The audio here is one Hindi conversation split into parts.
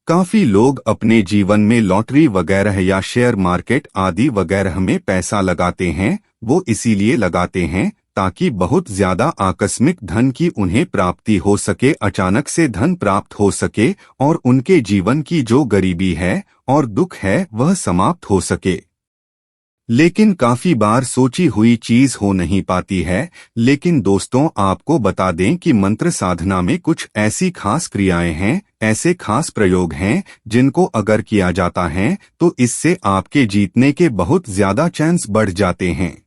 काफी लोग अपने जीवन में लॉटरी वगैरह या शेयर मार्केट आदि वगैरह में पैसा लगाते हैं। वो इसीलिए लगाते हैं ताकि बहुत ज्यादा आकस्मिक धन की उन्हें प्राप्ति हो सके, अचानक से धन प्राप्त हो सके और उनके जीवन की जो गरीबी है और दुख है वह समाप्त हो सके। लेकिन काफी बार सोची हुई चीज हो नहीं पाती है। लेकिन दोस्तों, आपको बता दें कि मंत्र साधना में कुछ ऐसी खास क्रियाएं हैं, ऐसे खास प्रयोग हैं जिनको अगर किया जाता है तो इससे आपके जीतने के बहुत ज्यादा चांस बढ़ जाते हैं।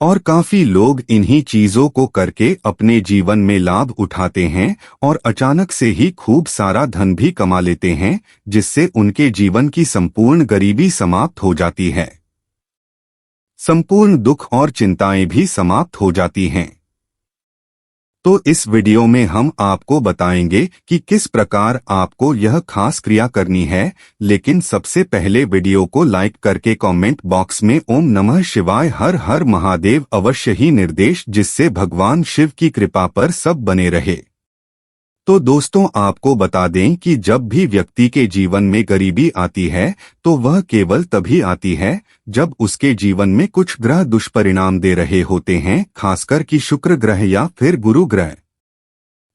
और काफी लोग इन्हीं चीजों को करके अपने जीवन में लाभ उठाते हैं और अचानक से ही खूब सारा धन भी कमा लेते हैं, जिससे उनके जीवन की संपूर्ण गरीबी समाप्त हो जाती है। संपूर्ण दुख और चिंताएं भी समाप्त हो जाती हैं। तो इस वीडियो में हम आपको बताएंगे कि किस प्रकार आपको यह खास क्रिया करनी है। लेकिन सबसे पहले वीडियो को लाइक करके कमेंट बॉक्स में ओम नमः शिवाय हर हर महादेव अवश्य ही निर्देश, जिससे भगवान शिव की कृपा पर सब बने रहे। तो दोस्तों, आपको बता दें कि जब भी व्यक्ति के जीवन में गरीबी आती है तो वह केवल तभी आती है जब उसके जीवन में कुछ ग्रह दुष्परिणाम दे रहे होते हैं, खासकर कि शुक्र ग्रह या फिर गुरु ग्रह।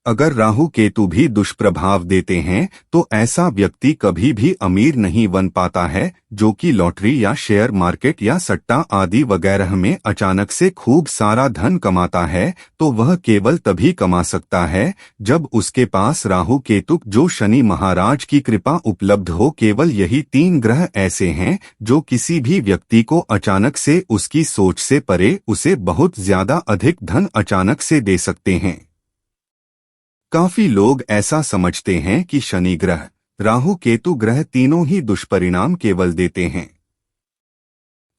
अगर राहु केतु भी दुष्प्रभाव देते हैं तो ऐसा व्यक्ति कभी भी अमीर नहीं बन पाता है, जो कि लॉटरी या शेयर मार्केट या सट्टा आदि वगैरह में अचानक से खूब सारा धन कमाता है। तो वह केवल तभी कमा सकता है जब उसके पास राहु केतु जो शनि महाराज की कृपा उपलब्ध हो। केवल यही 3 ग्रह ऐसे हैं जो किसी भी व्यक्ति को अचानक से उसकी सोच से परे उसे बहुत ज्यादा अधिक धन अचानक से दे सकते हैं। काफी लोग ऐसा समझते हैं कि शनि ग्रह, राहु केतु ग्रह तीनों ही दुष्परिणाम केवल देते हैं।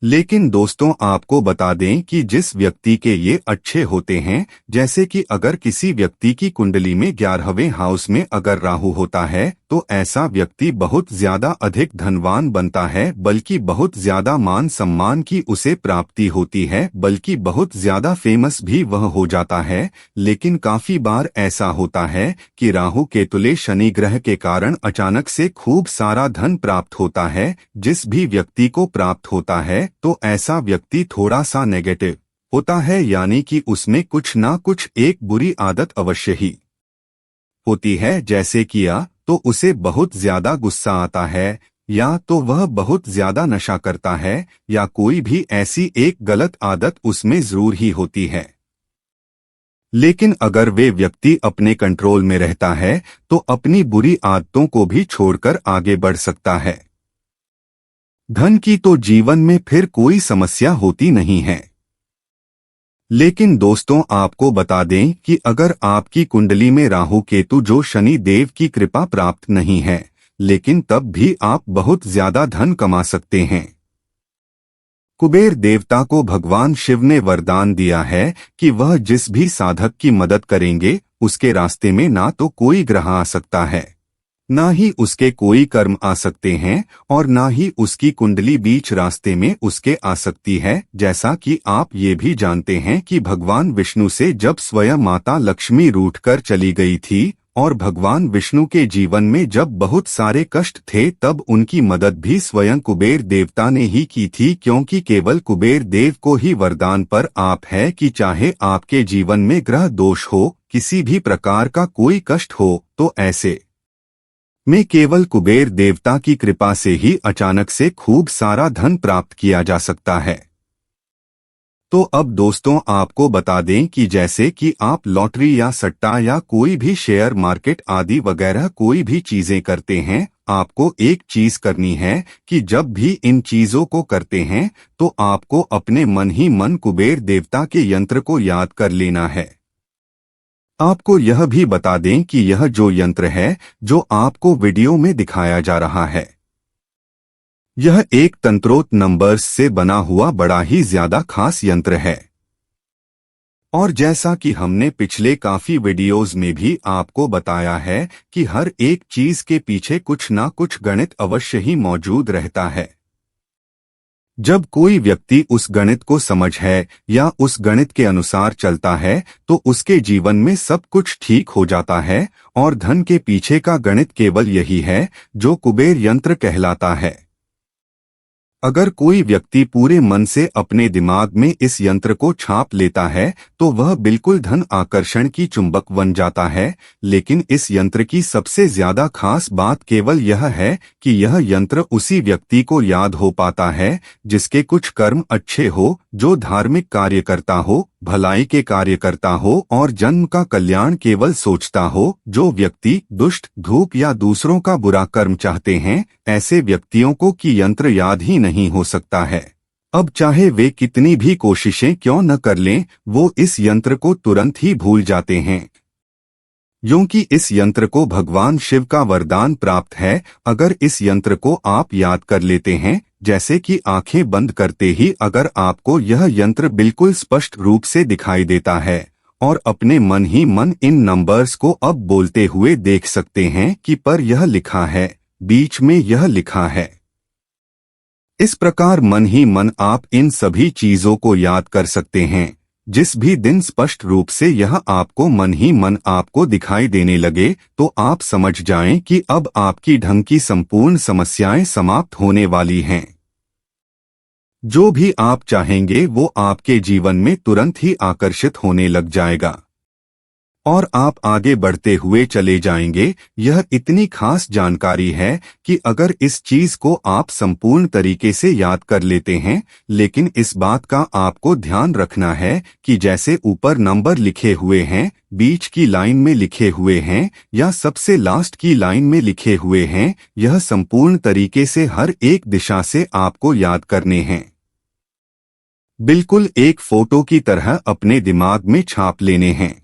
लेकिन दोस्तों, आपको बता दें कि जिस व्यक्ति के ये अच्छे होते हैं, जैसे कि अगर किसी व्यक्ति की कुंडली में 11वें हाउस में अगर राहु होता है तो ऐसा व्यक्ति बहुत ज्यादा अधिक धनवान बनता है, बल्कि बहुत ज्यादा मान सम्मान की उसे प्राप्ति होती है, बल्कि बहुत ज्यादा फेमस भी वह हो जाता है। लेकिन काफी बार ऐसा होता है कि राहु केतुले शनि ग्रह के कारण अचानक से खूब सारा धन प्राप्त होता है। जिस भी व्यक्ति को प्राप्त होता है तो ऐसा व्यक्ति थोड़ा सा नेगेटिव होता है, यानी कि उसमें कुछ ना कुछ एक बुरी आदत अवश्य ही होती है। जैसे किया तो उसे बहुत ज्यादा गुस्सा आता है, या तो वह बहुत ज्यादा नशा करता है, या कोई भी ऐसी एक गलत आदत उसमें जरूर ही होती है। लेकिन अगर वे व्यक्ति अपने कंट्रोल में रहता है तो अपनी बुरी आदतों को भी छोड़कर आगे बढ़ सकता है। धन की तो जीवन में फिर कोई समस्या होती नहीं है। लेकिन दोस्तों, आपको बता दें कि अगर आपकी कुंडली में राहु केतु जो शनि देव की कृपा प्राप्त नहीं है, लेकिन तब भी आप बहुत ज्यादा धन कमा सकते हैं। कुबेर देवता को भगवान शिव ने वरदान दिया है कि वह जिस भी साधक की मदद करेंगे उसके रास्ते में ना तो कोई ग्रह आ सकता है, ना ही उसके कोई कर्म आ सकते हैं, और ना ही उसकी कुंडली बीच रास्ते में उसके आ सकती है। जैसा कि आप ये भी जानते हैं कि भगवान विष्णु से जब स्वयं माता लक्ष्मी रूठकर चली गई थी और भगवान विष्णु के जीवन में जब बहुत सारे कष्ट थे, तब उनकी मदद भी स्वयं कुबेर देवता ने ही की थी, क्योंकि केवल कुबेर देव को ही वरदान पर आप है कि चाहे आपके जीवन में ग्रह दोष हो, किसी भी प्रकार का कोई कष्ट हो, तो ऐसे में केवल कुबेर देवता की कृपा से ही अचानक से खूब सारा धन प्राप्त किया जा सकता है। तो अब दोस्तों, आपको बता दें कि जैसे कि आप लॉटरी या सट्टा या कोई भी शेयर मार्केट आदि वगैरह कोई भी चीजें करते हैं, आपको एक चीज करनी है कि जब भी इन चीजों को करते हैं तो आपको अपने मन ही मन कुबेर देवता के यंत्र को याद कर लेना है। आपको यह भी बता दें कि यह जो यंत्र है जो आपको वीडियो में दिखाया जा रहा है, यह एक तंत्रोक्त नंबर्स से बना हुआ बड़ा ही ज्यादा खास यंत्र है। और जैसा कि हमने पिछले काफी वीडियोस में भी आपको बताया है कि हर एक चीज के पीछे कुछ ना कुछ गणित अवश्य ही मौजूद रहता है। जब कोई व्यक्ति उस गणित को समझ है या उस गणित के अनुसार चलता है तो उसके जीवन में सब कुछ ठीक हो जाता है और धन के पीछे का गणित केवल यही है जो कुबेर यंत्र कहलाता है। अगर कोई व्यक्ति पूरे मन से अपने दिमाग में इस यंत्र को छाप लेता है तो वह बिल्कुल धन आकर्षण की चुंबक बन जाता है। लेकिन इस यंत्र की सबसे ज्यादा खास बात केवल यह है कि यह यंत्र उसी व्यक्ति को याद हो पाता है जिसके कुछ कर्म अच्छे हो, जो धार्मिक कार्य करता हो, भलाई के कार्य करता हो और जन्म का कल्याण केवल सोचता हो। जो व्यक्ति दुष्ट, धूप या दूसरों का बुरा कर्म चाहते हैं, ऐसे व्यक्तियों को कि यंत्र याद ही नहीं हो सकता है। अब चाहे वे कितनी भी कोशिशें क्यों न कर लें, वो इस यंत्र को तुरंत ही भूल जाते हैं, क्योंकि इस यंत्र को भगवान शिव का वरदान प्राप्त है। अगर इस यंत्र को आप याद कर लेते हैं, जैसे कि आंखें बंद करते ही अगर आपको यह यंत्र बिल्कुल स्पष्ट रूप से दिखाई देता है और अपने मन ही मन इन नंबर्स को अब बोलते हुए देख सकते हैं कि पर यह लिखा है, बीच में यह लिखा है। इस प्रकार मन ही मन आप इन सभी चीजों को याद कर सकते हैं। जिस भी दिन स्पष्ट रूप से यह आपको मन ही मन आपको दिखाई देने लगे तो आप समझ जाएं कि अब आपकी ढंग की संपूर्ण समस्याएं समाप्त होने वाली हैं। जो भी आप चाहेंगे वो आपके जीवन में तुरंत ही आकर्षित होने लग जाएगा और आप आगे बढ़ते हुए चले जाएंगे। यह इतनी खास जानकारी है कि अगर इस चीज को आप संपूर्ण तरीके से याद कर लेते हैं, लेकिन इस बात का आपको ध्यान रखना है कि जैसे ऊपर नंबर लिखे हुए हैं, बीच की लाइन में लिखे हुए हैं या सबसे लास्ट की लाइन में लिखे हुए हैं, यह संपूर्ण तरीके से हर एक दिशा से आपको याद करने हैं। बिल्कुल एक फोटो की तरह अपने दिमाग में छाप लेने हैं।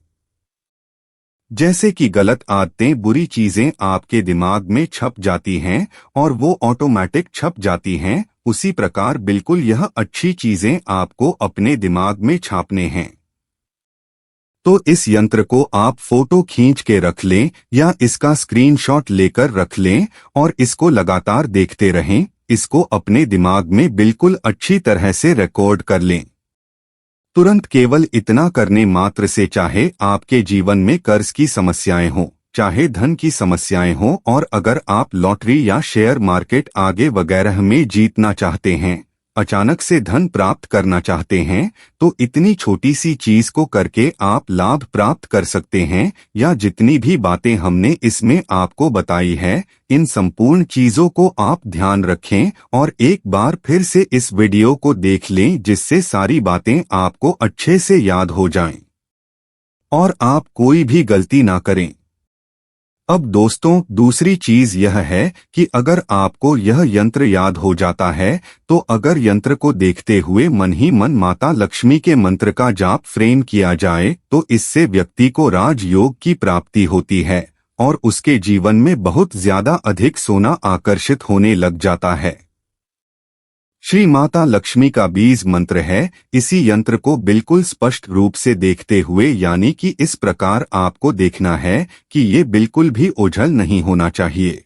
जैसे कि गलत आदतें, बुरी चीजें आपके दिमाग में छप जाती हैं और वो ऑटोमेटिक छप जाती हैं, उसी प्रकार बिल्कुल यह अच्छी चीजें आपको अपने दिमाग में छापने हैं। तो इस यंत्र को आप फोटो खींच के रख लें या इसका स्क्रीनशॉट लेकर रख लें और इसको लगातार देखते रहें। इसको अपने दिमाग में बिल्कुल अच्छी तरह से रिकॉर्ड कर लें। तुरंत केवल इतना करने मात्र से, चाहे आपके जीवन में कर्ज की समस्याएं हों, चाहे धन की समस्याएं हों, और अगर आप लॉटरी या शेयर मार्केट आगे वगैरह में जीतना चाहते हैं, अचानक से धन प्राप्त करना चाहते हैं, तो इतनी छोटी सी चीज को करके आप लाभ प्राप्त कर सकते हैं। या जितनी भी बातें हमने इसमें आपको बताई है, इन संपूर्ण चीजों को आप ध्यान रखें और एक बार फिर से इस वीडियो को देख लें, जिससे सारी बातें आपको अच्छे से याद हो जाएं और आप कोई भी गलती ना करें। अब दोस्तों, दूसरी चीज यह है कि अगर आपको यह यंत्र याद हो जाता है तो अगर यंत्र को देखते हुए मन ही मन माता लक्ष्मी के मंत्र का जाप फ्रेम किया जाए तो इससे व्यक्ति को राजयोग की प्राप्ति होती है और उसके जीवन में बहुत ज्यादा अधिक सोना आकर्षित होने लग जाता है। श्री माता लक्ष्मी का बीज मंत्र है। इसी यंत्र को बिल्कुल स्पष्ट रूप से देखते हुए, यानी कि इस प्रकार आपको देखना है कि ये बिल्कुल भी ओझल नहीं होना चाहिए।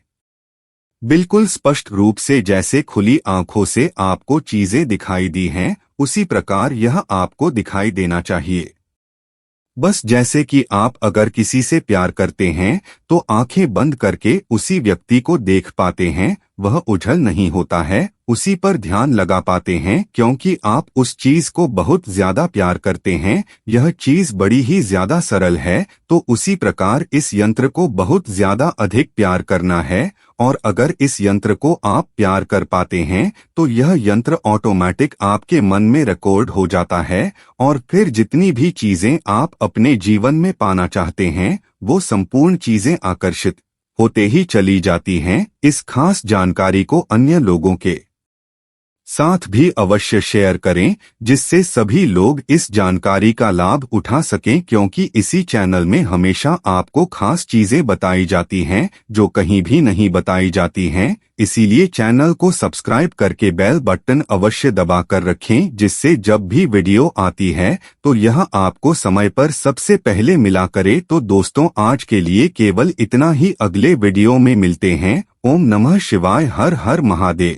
बिल्कुल स्पष्ट रूप से जैसे खुली आंखों से आपको चीजें दिखाई दी हैं, उसी प्रकार यह आपको दिखाई देना चाहिए। बस जैसे कि आप अगर किसी से प्यार करते हैं तो आंखें बंद करके उसी व्यक्ति को देख पाते हैं, वह ओझल नहीं होता है, उसी पर ध्यान लगा पाते हैं क्योंकि आप उस चीज को बहुत ज्यादा प्यार करते हैं। यह चीज बड़ी ही ज्यादा सरल है, तो उसी प्रकार इस यंत्र को बहुत ज्यादा अधिक प्यार करना है और अगर इस यंत्र को आप प्यार कर पाते हैं तो यह यंत्र ऑटोमेटिक आपके मन में रिकॉर्ड हो जाता है और फिर जितनी भी चीजें आप अपने जीवन में पाना चाहते हैं, वो संपूर्ण चीजें आकर्षित होते ही चली जाती हैं। इस खास जानकारी को अन्य लोगों के साथ भी अवश्य शेयर करें, जिससे सभी लोग इस जानकारी का लाभ उठा सकें, क्योंकि इसी चैनल में हमेशा आपको खास चीजें बताई जाती हैं जो कहीं भी नहीं बताई जाती हैं। इसीलिए चैनल को सब्सक्राइब करके बेल बटन अवश्य दबा कर रखें, जिससे जब भी वीडियो आती है तो यह आपको समय पर सबसे पहले मिला करे। तो दोस्तों, आज के लिए केवल इतना ही। अगले वीडियो में मिलते हैं। ओम नमः शिवाय। हर हर महादेव।